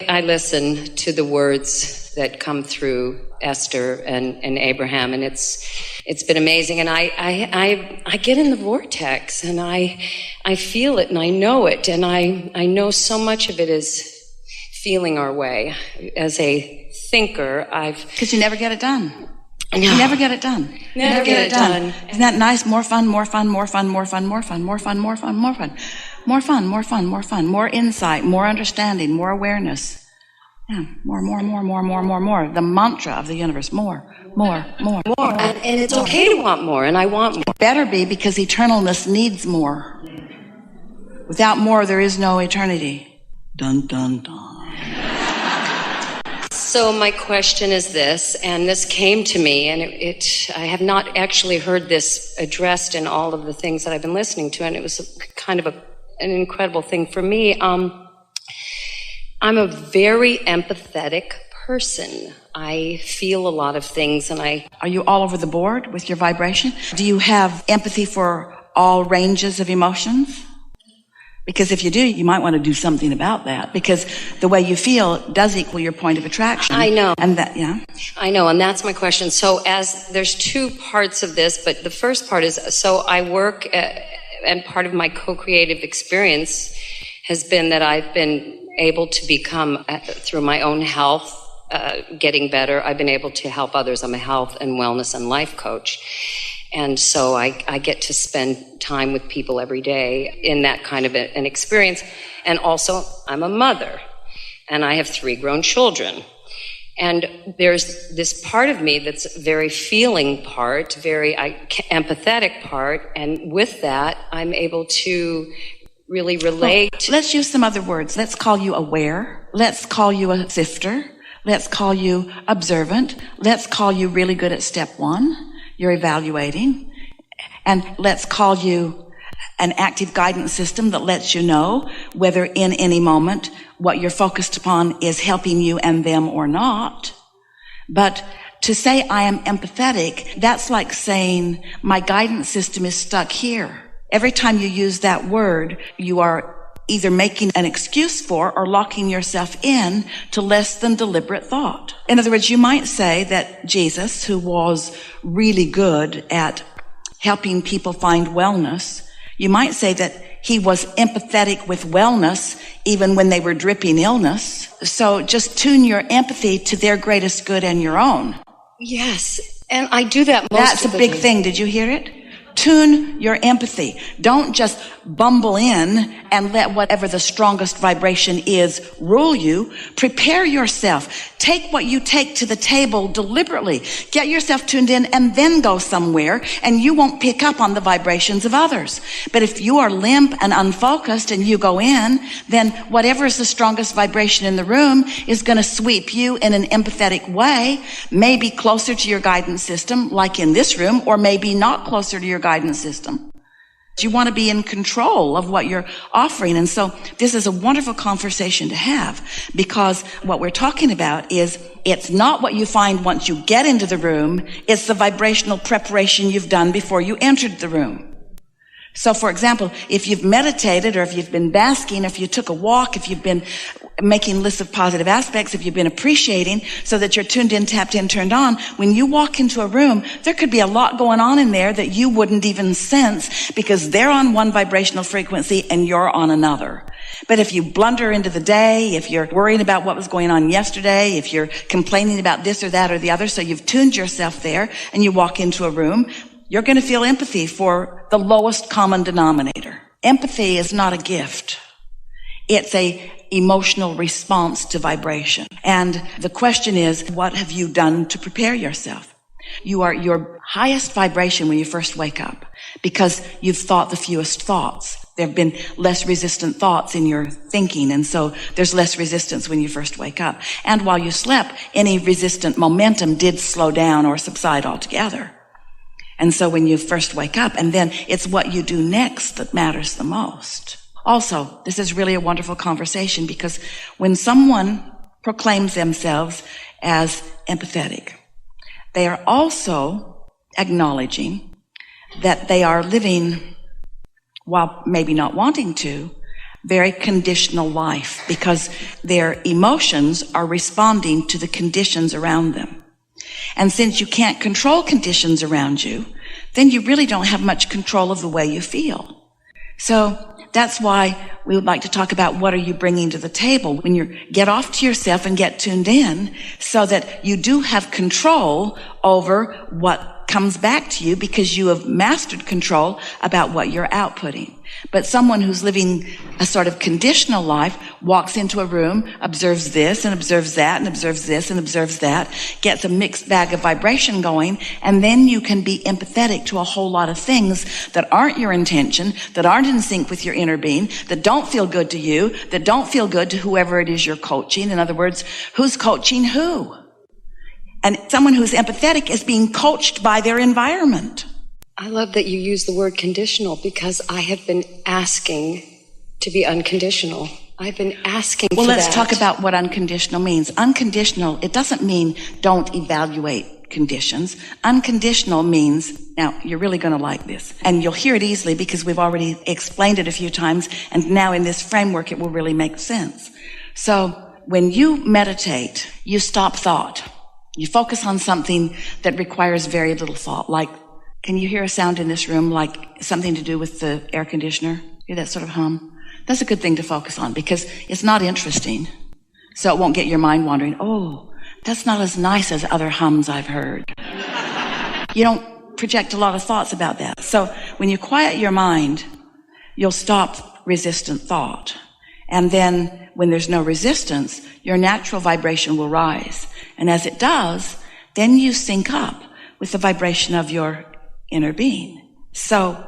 I listen to the words that come through Esther and Abraham, and it's been amazing. And I get in the vortex, and I feel it, and I know it, and I know so much of it is feeling our way. As a thinker, because you never get it done. No. You never get it done. Never get it done. Isn't that nice? More fun, more fun, more fun, more fun, more fun, more fun, more fun, more fun. More fun, more fun, more fun, more insight, more understanding, more awareness. Yeah, more. The mantra of the universe, more. And it's okay to want more, and I want more. Better be, because eternalness needs more. Without more, there is no eternity. Dun, dun, dun. So my question is this, and this came to me, and I have not actually heard this addressed in all of the things that I've been listening to, and it was kind of an incredible thing for me. I'm a very empathetic person. I feel a lot of things, and Are you all over the board with your vibration? Do you have empathy for all ranges of emotions? Because if you do, you might want to do something about that, because the way you feel does equal your point of attraction. I know. And that, yeah. I know, and that's my question. So there's two parts of this, but the first part is, so I work, and part of my co-creative experience has been that I've been able to become, through my own health, getting better, I've been able to help others. I'm a health and wellness and life coach. And so I get to spend time with people every day in that kind of an experience. And also, I'm a mother, and I have 3 grown children. And there's this part of me that's very feeling part, very empathetic part, and with that, I'm able to really relate. Well, let's use some other words. Let's call you aware. Let's call you a sifter. Let's call you observant. Let's call you really good at step 1. You're evaluating. And let's call you an active guidance system that lets you know whether in any moment what you're focused upon is helping you and them or not. But to say I am empathetic, that's like saying my guidance system is stuck here. Every time you use that word, you are either making an excuse for or locking yourself in to less than deliberate thought. In other words, you might say that Jesus, who was really good at helping people find wellness, you might say that he was empathetic with wellness even when they were dripping illness. So just tune your empathy to their greatest good and your own. Yes, and I do that most That's a big thing. Did you hear it? Tune your empathy. Don't just bumble in and let whatever the strongest vibration is rule you. Prepare yourself. Take what you take to the table deliberately. Get yourself tuned in and then go somewhere, and you won't pick up on the vibrations of others. But if you are limp and unfocused and you go in, then whatever is the strongest vibration in the room is going to sweep you in an empathetic way, maybe closer to your guidance system, like in this room, or maybe not closer to your guidance system. You want to be in control of what you're offering. And so this is a wonderful conversation to have, because what we're talking about is it's not what you find once you get into the room. It's the vibrational preparation you've done before you entered the room. So, for example, if you've meditated, or if you've been basking, if you took a walk, if you've been making lists of positive aspects, if you've been appreciating so that you're tuned in, tapped in, turned on, when you walk into a room, there could be a lot going on in there that you wouldn't even sense, because they're on one vibrational frequency and you're on another. But if you blunder into the day, if you're worrying about what was going on yesterday, if you're complaining about this or that or the other, so you've tuned yourself there and you walk into a room, you're going to feel empathy for the lowest common denominator. Empathy is not a gift. It's a emotional response to vibration. And the question is, what have you done to prepare yourself? You are your highest vibration when you first wake up, because you've thought the fewest thoughts. There have been less resistant thoughts in your thinking, and so there's less resistance when you first wake up. And while you slept, any resistant momentum did slow down or subside altogether. And so when you first wake up, and then it's what you do next that matters the most. Also, this is really a wonderful conversation, because when someone proclaims themselves as empathetic, they are also acknowledging that they are living, while maybe not wanting to, very conditional life because their emotions are responding to the conditions around them. And since you can't control conditions around you, then you really don't have much control of the way you feel. So that's why we would like to talk about what are you bringing to the table when you get off to yourself and get tuned in so that you do have control over what comes back to you because you have mastered control about what you're outputting. But someone who's living a sort of conditional life walks into a room, observes this and observes that and observes this and observes that, gets a mixed bag of vibration going, and then you can be empathetic to a whole lot of things that aren't your intention, that aren't in sync with your inner being, that don't feel good to you, that don't feel good to whoever it is you're coaching. In other words, who's coaching who? And someone who's empathetic is being coached by their environment. I love that you use the word conditional because I have been asking to be unconditional. I've been asking for that. Well, let's talk about what unconditional means. Unconditional, it doesn't mean don't evaluate conditions. Unconditional means, now you're really going to like this, and you'll hear it easily because we've already explained it a few times, and now in this framework it will really make sense. So when you meditate, you stop thought. You focus on something that requires very little thought. Like, can you hear a sound in this room like something to do with the air conditioner? Hear that sort of hum? That's a good thing to focus on because it's not interesting. So it won't get your mind wandering. Oh, that's not as nice as other hums I've heard. You don't project a lot of thoughts about that. So when you quiet your mind, you'll stop resistant thought. And then when there's no resistance, your natural vibration will rise. And as it does, then you sync up with the vibration of your inner being. So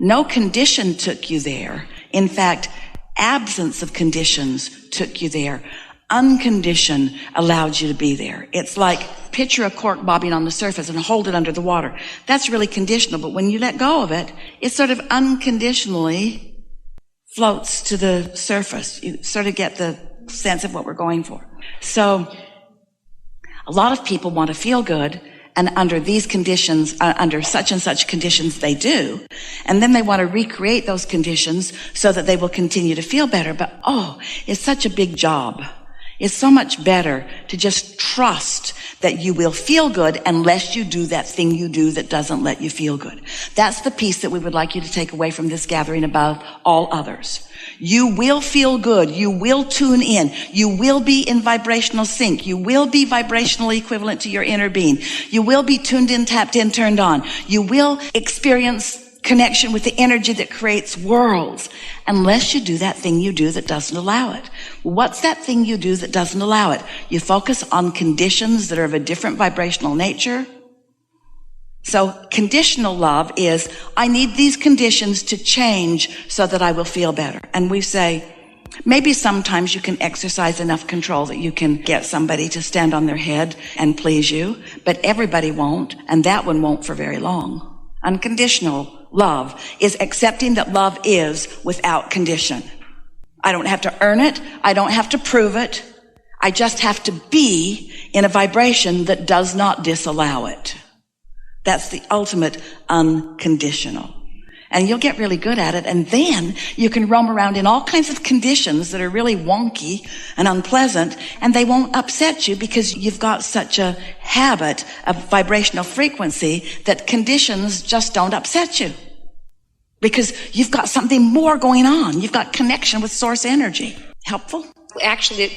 no condition took you there. In fact, absence of conditions took you there. Unconditioned allowed you to be there. It's like picture a cork bobbing on the surface and hold it under the water. That's really conditional, but when you let go of it, it sort of unconditionally floats to the surface. You sort of get the sense of what we're going for. So a lot of people want to feel good, and under these conditions, under such and such conditions, they do. And then they want to recreate those conditions so that they will continue to feel better. But it's such a big job. It's so much better to just trust that you will feel good unless you do that thing you do that doesn't let you feel good. That's the piece that we would like you to take away from this gathering above all others. You will feel good. You will tune in. You will be in vibrational sync. You will be vibrationally equivalent to your inner being. You will be tuned in, tapped in, turned on. You will experience connection with the energy that creates worlds, unless you do that thing you do that doesn't allow it. What's that thing you do that doesn't allow it? You focus on conditions that are of a different vibrational nature. So conditional love is, I need these conditions to change so that I will feel better. And we say, maybe sometimes you can exercise enough control that you can get somebody to stand on their head and please you, but everybody won't, and that one won't for very long. Unconditional love is accepting that love is without condition. I don't have to earn it. I don't have to prove it. I just have to be in a vibration that does not disallow it. That's the ultimate unconditional. And you'll get really good at it. And then you can roam around in all kinds of conditions that are really wonky and unpleasant, and they won't upset you because you've got such a habit of vibrational frequency that conditions just don't upset you. Because you've got something more going on. You've got connection with source energy. Helpful? Actually,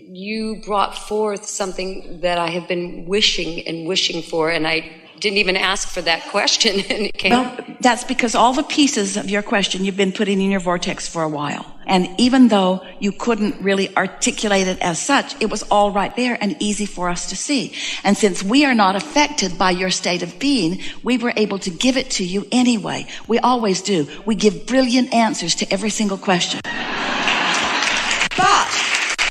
you brought forth something that I have been wishing for, and I didn't even ask for that question. And it came. Well, that's because all the pieces of your question you've been putting in your vortex for a while. And even though you couldn't really articulate it as such, it was all right there and easy for us to see. And since we are not affected by your state of being, we were able to give it to you anyway. We always do. We give brilliant answers to every single question. But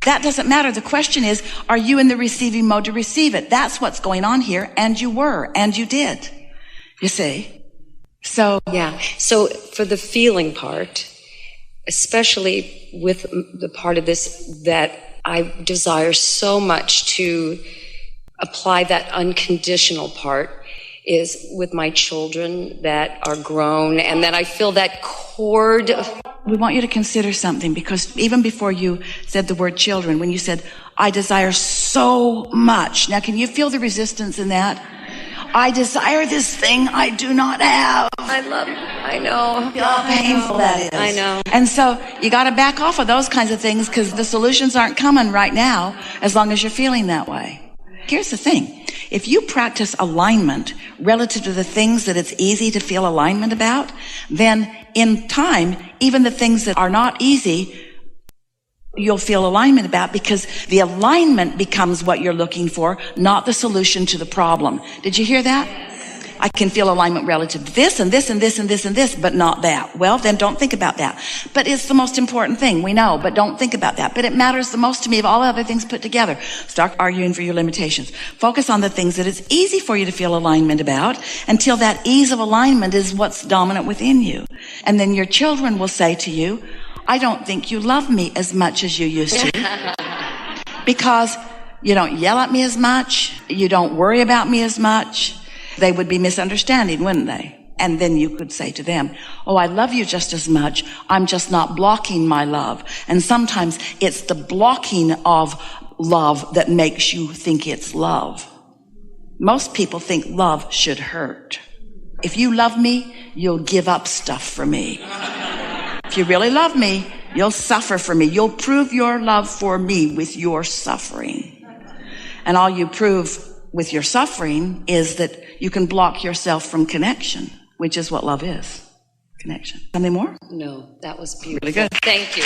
that doesn't matter. The question is, are you in the receiving mode to receive it? That's what's going on here. And you were, and you did. You see? So. Yeah. So for the feeling part, especially with the part of this that I desire so much to apply that unconditional part, is with my children that are grown, and that I feel that cord. We want you to consider something, because even before you said the word children, when you said, I desire so much. Now, can you feel the resistance in that? I desire this thing I do not have. I know. How painful that is. I know. And so you got to back off of those kinds of things, because the solutions aren't coming right now as long as you're feeling that way. Here's the thing. If you practice alignment relative to the things that it's easy to feel alignment about, then in time, even the things that are not easy, you'll feel alignment about, because the alignment becomes what you're looking for, not the solution to the problem. Did you hear that? I can feel alignment relative to this and this and this and this and this, but not that. Well, then don't think about that. But it's the most important thing, we know, but don't think about that. But it matters the most to me of all other things put together. Start arguing for your limitations. Focus on the things that it's easy for you to feel alignment about, until that ease of alignment is what's dominant within you. And then your children will say to you, I don't think you love me as much as you used to, because you don't yell at me as much, you don't worry about me as much. They would be misunderstanding, wouldn't they? And then you could say to them, oh, I love you just as much. I'm just not blocking my love. And sometimes it's the blocking of love that makes you think it's love. Most people think love should hurt. If you love me, you'll give up stuff for me. If you really love me, you'll suffer for me. You'll prove your love for me with your suffering. And all you prove with your suffering is that you can block yourself from connection, which is what love is. Connection. Something more? No, that was beautiful. Really good. Thank you.